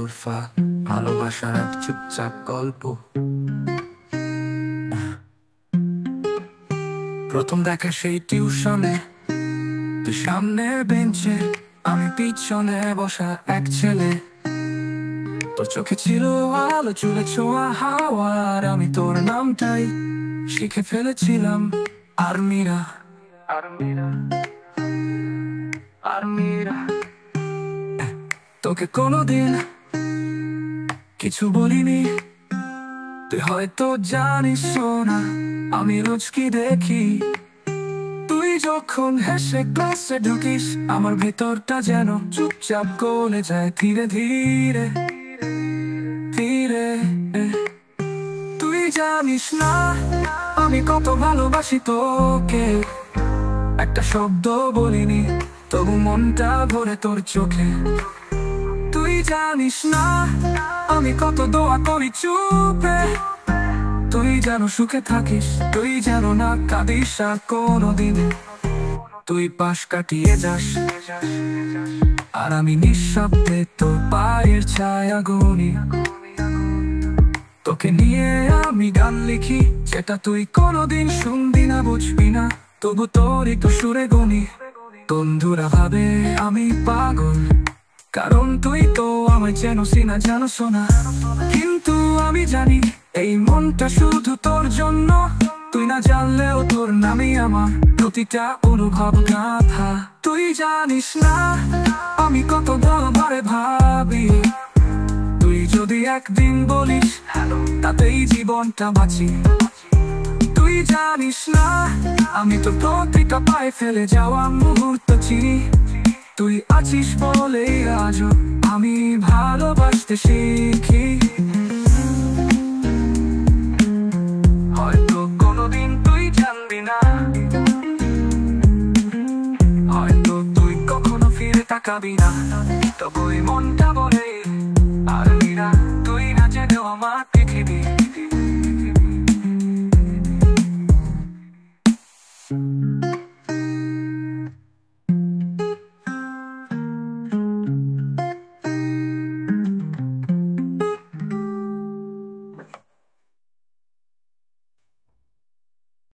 তোরফা, ভালোবাসার এক চুপচাপ গল্প। প্রথম দেখা সেই টিউশনে, তুই সামনে বেঞ্চে, আমি পিছনে বসা এক ছেলে। তোর চোখে ছিল আলো, চুলে ছোঁয়া হাওয়া, আর আমি তোর নামটাই শিখে ফেলেছিলাম, আর্মিরা। তোকে কোনোদিন কিছু বলিনি, তুই হয়তো জানিস না আমি রোজ কি দেখি। তুই যখন হেসে ক্লাসে ঢুকিস, আমার ভেতরটা যেন চুপচাপ গলে যায় ধীরে ধীরে ধীরে। তুই জানিস না আমি কত ভালোবাসি তোকে, একটা শব্দ বলিনি তবু মনটা ভরে তোর চোখে। তুই জানিস না আমি কত দোয়া করি চুপে, তুই যেন সুখে থাকিস, তুই যেন না কাঁদিস আর কোনোদিন। তুই পাশ কাটিয়ে যাস আর আমি নিঃশব্দে তোর পায়ের ছায়া গুনি। তোকে নিয়ে আমি গান লিখি, যেটা তুই কোনোদিন শুনবি না বুঝবি না, তবু তোর একটু সুরে গুনি। বন্ধুরা ভাবে আমি পাগল, কারণ তুই তো আমায় চেনসি না জানো শোনা। কিন্তু আমি জানি এই মনটা শুধু তোর জন্য, তুই না জানলেও তোর নামই আমার প্রতিটা অনুভব গাথা। তুই জানিস না আমি কত ভারে ভাবি, তুই যদি একদিন বলিস তাতেই জীবনটা বাঁচি। তুই জানিস না আমি তো প্রতিটা পায়ে ফেলে যাওয়া মুহূর্ত চিনি, তুই আছিস বলেই আজও আমি ভালোবাসতে শিখি। হয়তো কোনোদিন তুই জানবি না, হয়তো তুই কখনো ফিরে তাকাবি না, তবুই মনটা বলে আর্মিরা, তুই না জেনেও আমার পৃথিবী।